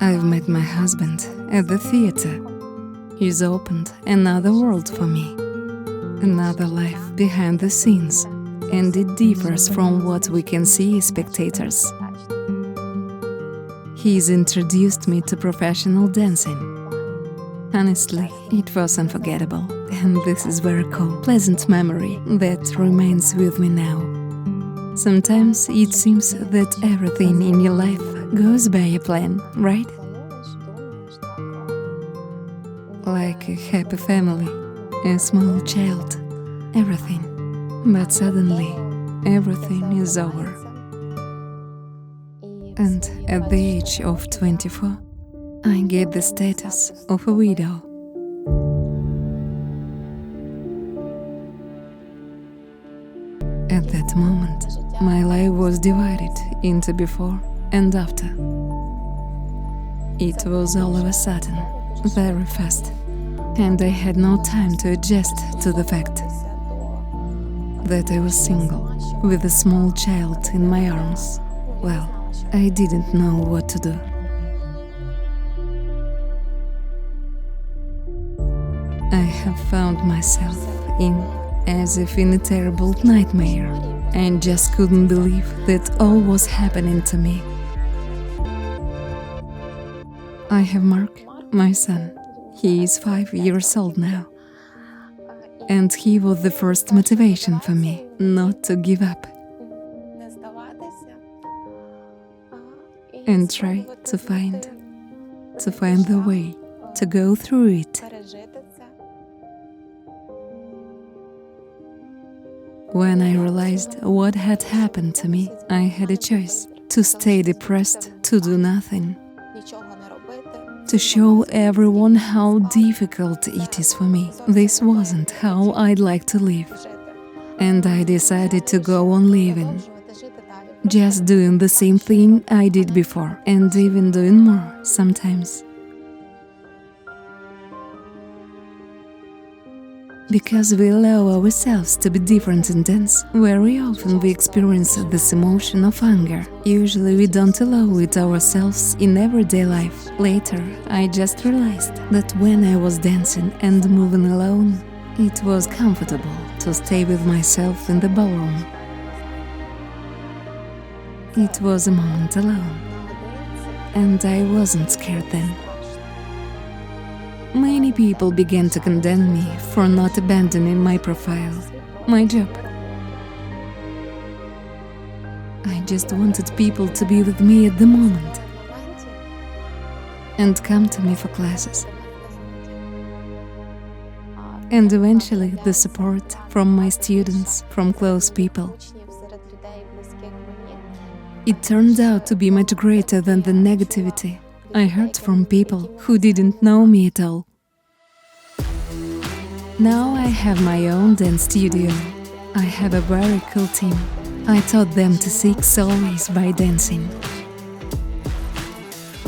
I've met my husband at the theater. He's opened another world for me, another life behind the scenes, and it differs from what we can see as spectators. He's introduced me to professional dancing. Honestly, it was unforgettable, and this is very cool, pleasant memory that remains with me now. Sometimes it seems that everything in your life goes by a plan, right? Like a happy family, a small child, everything. But suddenly, everything is over. And at the age of 24, I get the status of a widow. At that moment, my life was divided into before and after. It was all of a sudden, very fast, and I had no time to adjust to the fact that I was single, with a small child in my arms. Well, I didn't know what to do. I have found myself as if in a terrible nightmare, and just couldn't believe that all was happening to me. I have Mark, my son. He is 5 years old now. And he was the first motivation for me not to give up and try to find the way to go through it. When I realized what had happened to me, I had a choice: to stay depressed, to do nothing, to show everyone how difficult it is for me. This wasn't how I'd like to live. And I decided to go on living, just doing the same thing I did before, and even doing more sometimes. Because we allow ourselves to be different in dance, very often we experience this emotion of anger. Usually we don't allow it ourselves in everyday life. Later, I just realized that when I was dancing and moving alone, it was comfortable to stay with myself in the ballroom. It was a moment alone, and I wasn't scared then. Many people began to condemn me for not abandoning my profile, my job. I just wanted people to be with me at the moment and come to me for classes. And eventually the support from my students, from close people. It turned out to be much greater than the negativity I heard from people who didn't know me at all. Now I have my own dance studio. I have a very cool team. I taught them to seek solace by dancing.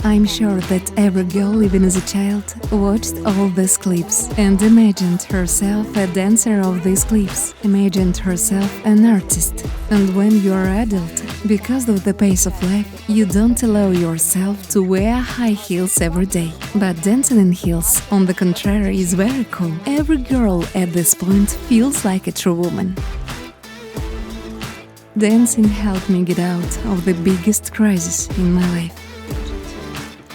I'm sure that every girl, even as a child, watched all these clips and imagined herself a dancer of these clips, imagined herself an artist. And when you're an adult, because of the pace of life, you don't allow yourself to wear high heels every day. But dancing in heels, on the contrary, is very cool. Every girl at this point feels like a true woman. Dancing helped me get out of the biggest crisis in my life.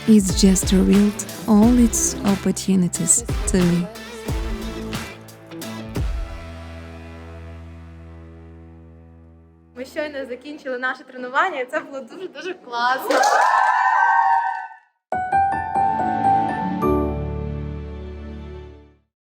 It's just revealed all its opportunities to me. Ми щойно закінчили наше тренування, і це було дуже-дуже класно.